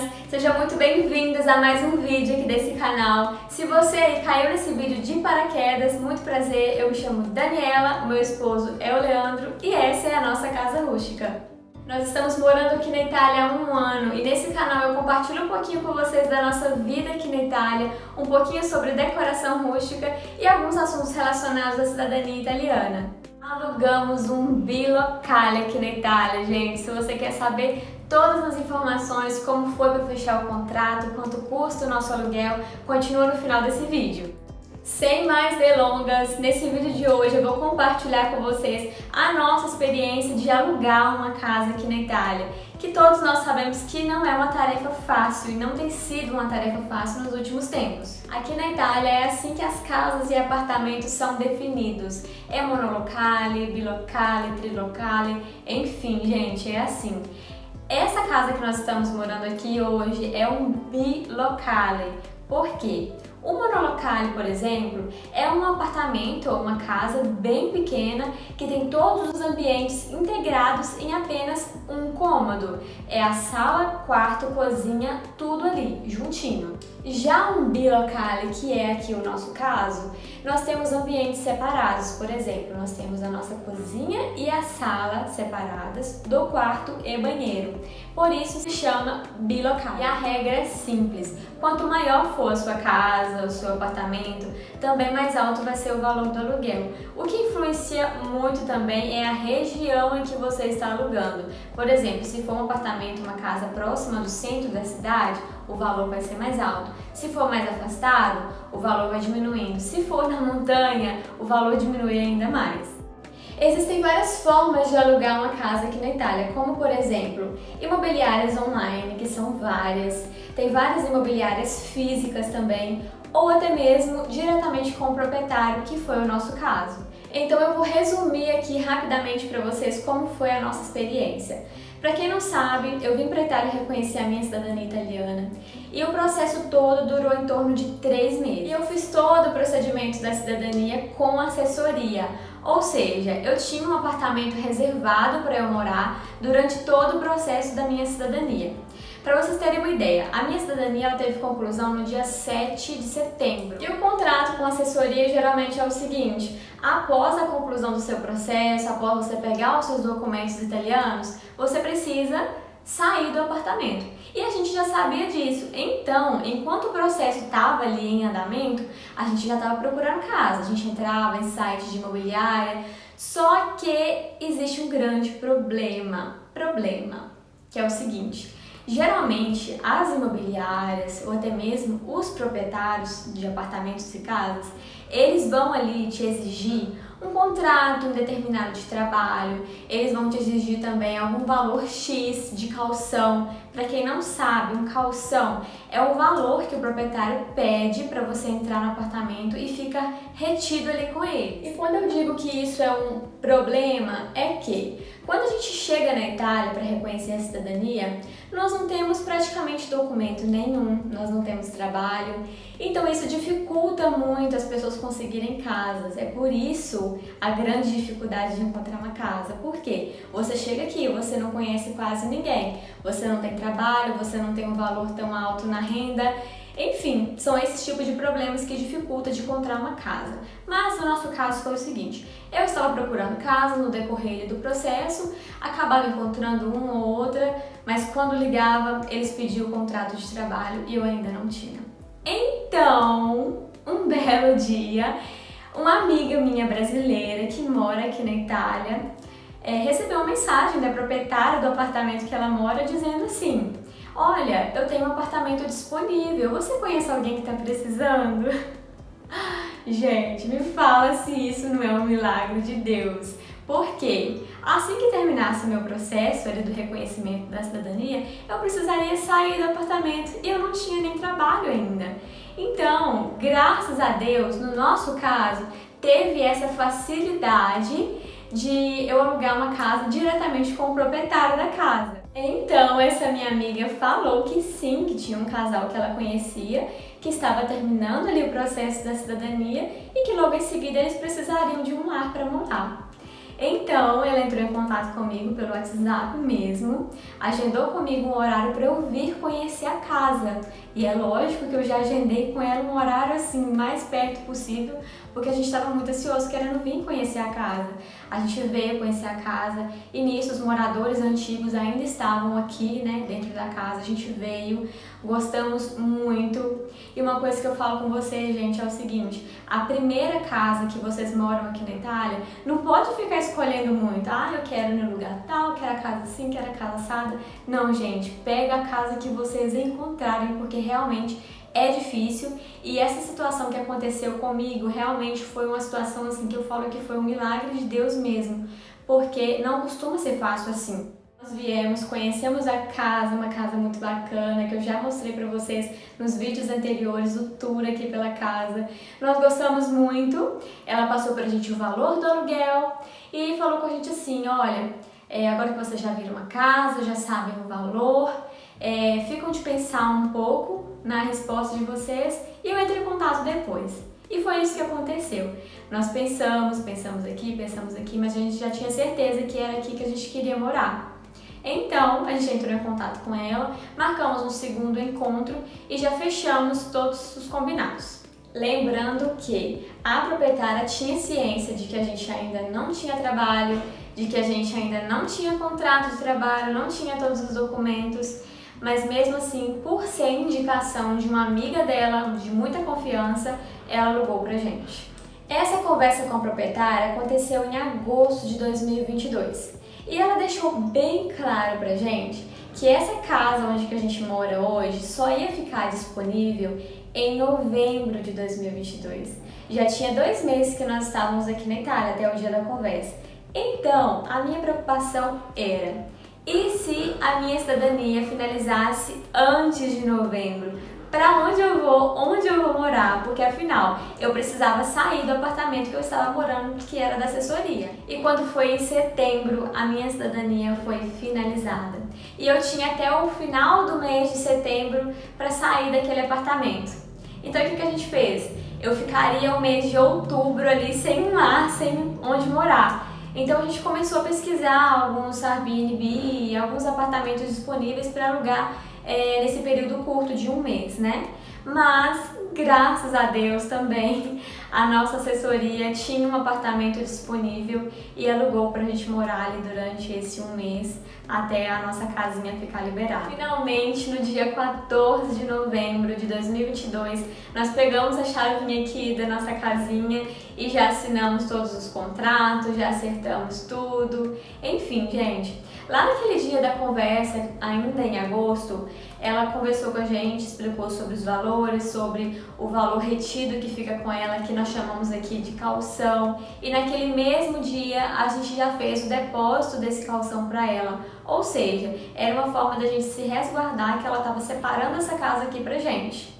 meninas! Sejam muito bem-vindas a mais um vídeo aqui desse canal. Se você caiu nesse vídeo de paraquedas, muito prazer, eu me chamo Daniela, o meu esposo é o Leandro e essa é a nossa casa rústica. Nós estamos morando aqui na Itália há um ano e nesse canal eu compartilho um pouquinho com vocês da nossa vida aqui na Itália, um pouquinho sobre decoração rústica e alguns assuntos relacionados à cidadania italiana. Alugamos um bilocale aqui na Itália, gente. Se você quer saber todas as informações, como foi para fechar o contrato, quanto custa o nosso aluguel, continua no final desse vídeo. Sem mais delongas, nesse vídeo de hoje eu vou compartilhar com vocês a nossa experiência de alugar uma casa aqui na Itália, que todos nós sabemos que não é uma tarefa fácil e não tem sido uma tarefa fácil nos últimos tempos. Aqui na Itália é assim que as casas e apartamentos são definidos. É monolocale, bilocale, trilocale, enfim, gente, é assim. Essa casa que nós estamos morando aqui hoje é um bilocale. Por quê? O monolocale, por exemplo, é um apartamento ou uma casa bem pequena que tem todos os ambientes integrados em apenas um cômodo. É a sala, quarto, cozinha, tudo ali, juntinho. Já um bilocale, que é aqui o nosso caso, nós temos ambientes separados. Por exemplo, nós temos a nossa cozinha e a sala separadas do quarto e banheiro. Por isso se chama bilocale. E a regra é simples. Quanto maior for a sua casa, o seu apartamento, também mais alto vai ser o valor do aluguel. O que influencia muito também é a região em que você está alugando. Por exemplo, se for um apartamento, uma casa próxima do centro da cidade, o valor vai ser mais alto. Se for mais afastado, o valor vai diminuindo. Se for na montanha, o valor diminui ainda mais. Existem várias formas de alugar uma casa aqui na Itália, como por exemplo, imobiliárias online, que são várias, tem várias imobiliárias físicas também, ou até mesmo diretamente com o proprietário, que foi o nosso caso. Então eu vou resumir aqui rapidamente para vocês como foi a nossa experiência. Para quem não sabe, eu vim para a Itália reconhecer a minha cidadania italiana e o processo todo durou em torno de 3 meses. E eu fiz todo o procedimento da cidadania com assessoria, ou seja, eu tinha um apartamento reservado para eu morar durante todo o processo da minha cidadania. Para vocês terem uma ideia, a minha cidadania ela teve conclusão no dia 7 de setembro. E o contrato com a assessoria geralmente é o seguinte: após a conclusão do seu processo, após você pegar os seus documentos italianos, você precisa sair do apartamento. E a gente já sabia disso. Então, enquanto o processo estava ali em andamento, a gente já estava procurando casa. A gente entrava em sites de imobiliária. Só que existe um grande problema, que é o seguinte: geralmente as imobiliárias ou até mesmo os proprietários de apartamentos e casas, eles vão ali te exigir um contrato indeterminado de trabalho, eles vão te exigir também algum valor X de caução. Para quem não sabe, um caução é o valor que o proprietário pede para você entrar no apartamento e fica retido ali com ele. E quando eu digo que isso é um problema, é que quando a gente chega na Itália para reconhecer a cidadania, nós não temos praticamente documento nenhum, nós não temos trabalho, então isso dificulta muito as pessoas conseguirem casas. É por isso a grande dificuldade de encontrar uma casa. Por quê? Você chega aqui, você não conhece quase ninguém, você não tem trabalho, você não tem um valor tão alto na renda. Enfim, são esses tipos de problemas que dificultam de encontrar uma casa. Mas no nosso caso foi o seguinte: eu estava procurando casa no decorrer do processo, acabava encontrando uma ou outra, mas quando ligava, eles pediam o contrato de trabalho e eu ainda não tinha. Então, um belo dia, uma amiga minha brasileira que mora aqui na Itália recebeu uma mensagem da proprietária do apartamento que ela mora dizendo assim: olha, eu tenho um apartamento disponível, você conhece alguém que está precisando? Gente, me fala se isso não é um milagre de Deus. Porque assim que terminasse o meu processo ali do reconhecimento da cidadania, eu precisaria sair do apartamento e eu não tinha nem trabalho ainda. Então, graças a Deus, no nosso caso, teve essa facilidade de eu alugar uma casa diretamente com o proprietário da casa. Então, essa minha amiga falou que sim, que tinha um casal que ela conhecia, que estava terminando ali o processo da cidadania e que logo em seguida eles precisariam de um lar para morar. Então, ela entrou em contato comigo pelo WhatsApp mesmo, agendou comigo um horário para eu vir conhecer a casa. E é lógico que eu já agendei com ela um horário assim, mais perto possível, porque a gente estava muito ansioso querendo vir conhecer a casa. A gente veio conhecer a casa e nisso os moradores antigos ainda estavam aqui, né, dentro da casa. A gente veio, gostamos muito. E uma coisa que eu falo com vocês, gente, é o seguinte: a primeira casa que vocês moram aqui na Itália, não pode ficar escolhendo muito. Ah, eu quero no lugar tal, quero a casa assim, quero a casa assada. Não, gente, pega a casa que vocês encontrarem, porque realmente é difícil. E essa situação que aconteceu comigo realmente foi uma situação assim que eu falo que foi um milagre de Deus mesmo, porque não costuma ser fácil assim. Nós viemos, conhecemos a casa, uma casa muito bacana, que eu já mostrei pra vocês nos vídeos anteriores, o tour aqui pela casa. Nós gostamos muito, ela passou pra gente o valor do aluguel e falou com a gente assim: olha, agora que vocês já viram a casa, já sabem o valor, ficam de pensar um pouco na resposta de vocês e eu entro em contato depois. E foi isso que aconteceu. Nós pensamos aqui, mas a gente já tinha certeza que era aqui que a gente queria morar. Então, a gente entrou em contato com ela, marcamos um segundo encontro e já fechamos todos os combinados. Lembrando que a proprietária tinha ciência de que a gente ainda não tinha trabalho, de que a gente ainda não tinha contrato de trabalho, não tinha todos os documentos, mas mesmo assim, por ser indicação de uma amiga dela, de muita confiança, ela alugou pra gente. Essa conversa com a proprietária aconteceu em agosto de 2022. E ela deixou bem claro pra gente que essa casa onde que a gente mora hoje só ia ficar disponível em novembro de 2022. Já tinha 2 meses que nós estávamos aqui na Itália, até o dia da conversa. Então, a minha preocupação era: e se a minha cidadania finalizasse antes de novembro? Para onde eu vou? Onde eu vou morar? Porque afinal, eu precisava sair do apartamento que eu estava morando, que era da assessoria. E quando foi em setembro, a minha cidadania foi finalizada. E eu tinha até o final do mês de setembro para sair daquele apartamento. Então o que a gente fez? Eu ficaria o mês de outubro ali sem um lar, sem onde morar. Então a gente começou a pesquisar alguns Airbnb, alguns apartamentos disponíveis para alugar nesse período curto de um mês, né? Mas, graças a Deus também, a nossa assessoria tinha um apartamento disponível e alugou pra gente morar ali durante esse um mês, até a nossa casinha ficar liberada. Finalmente, no dia 14 de novembro de 2022, nós pegamos a chavinha aqui da nossa casinha e já assinamos todos os contratos, já acertamos tudo. Enfim, gente, lá naquele dia da conversa, ainda em agosto, ela conversou com a gente, explicou sobre os valores, sobre o valor retido que fica com ela, que nós chamamos aqui de caução. E naquele mesmo dia a gente já fez o depósito desse caução para ela. Ou seja, era uma forma da gente se resguardar que ela estava separando essa casa aqui pra gente.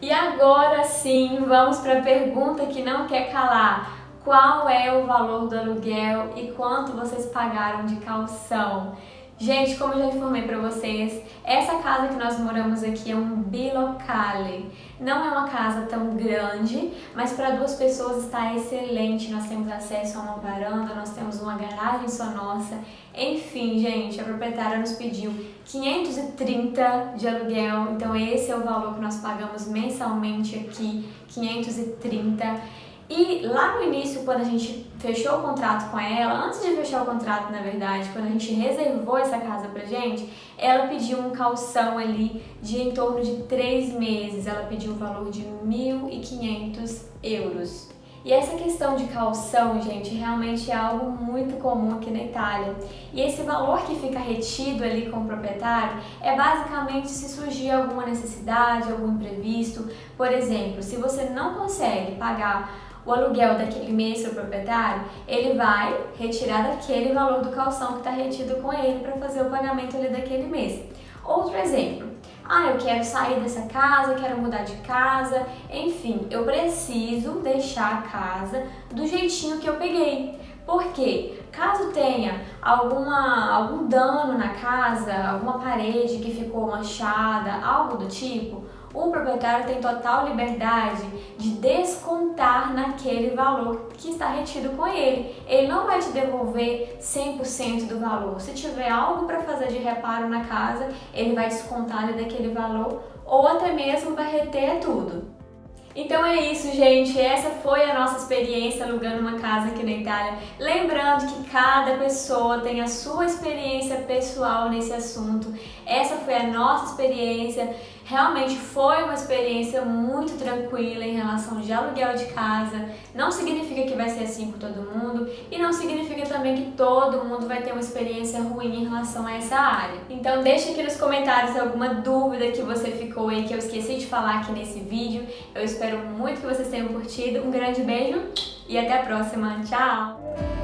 E agora sim, vamos para a pergunta que não quer calar. Qual é o valor do aluguel e quanto vocês pagaram de caução? Gente, como eu já informei para vocês, essa casa que nós moramos aqui é um bilocale. Não é uma casa tão grande, mas para 2 pessoas está excelente. Nós temos acesso a uma varanda, nós temos uma garagem só nossa. Enfim, gente, a proprietária nos pediu 530 de aluguel, então esse é o valor que nós pagamos mensalmente aqui, 530. E lá no início, quando a gente fechou o contrato com ela, antes de fechar o contrato, na verdade, quando a gente reservou essa casa pra gente, ela pediu um caução ali de em torno de 3 meses. Ela pediu o valor de 1.500 euros. E essa questão de caução, gente, realmente é algo muito comum aqui na Itália. E esse valor que fica retido ali com o proprietário é basicamente se surgir alguma necessidade, algum imprevisto. Por exemplo, se você não consegue pagar o aluguel daquele mês para o proprietário, ele vai retirar daquele valor do caução que está retido com ele para fazer o pagamento ali daquele mês. Outro exemplo: eu quero sair dessa casa, quero mudar de casa, enfim, eu preciso deixar a casa do jeitinho que eu peguei. Porque caso tenha algum dano na casa, alguma parede que ficou manchada, algo do tipo, o proprietário tem total liberdade de descontar naquele valor que está retido com ele. Ele não vai te devolver 100% do valor. Se tiver algo para fazer de reparo na casa, ele vai descontar daquele valor ou até mesmo vai reter tudo. Então é isso, gente. Essa foi a nossa experiência alugando uma casa aqui na Itália. Lembrando que cada pessoa tem a sua experiência pessoal nesse assunto. Essa foi a nossa experiência. Realmente foi uma experiência muito tranquila em relação de aluguel de casa. Não significa que vai ser assim com todo mundo e não significa também que todo mundo vai ter uma experiência ruim em relação a essa área. Então deixa aqui nos comentários alguma dúvida que você ficou aí, que eu esqueci de falar aqui nesse vídeo. Eu espero muito que vocês tenham curtido. Um grande beijo e até a próxima. Tchau!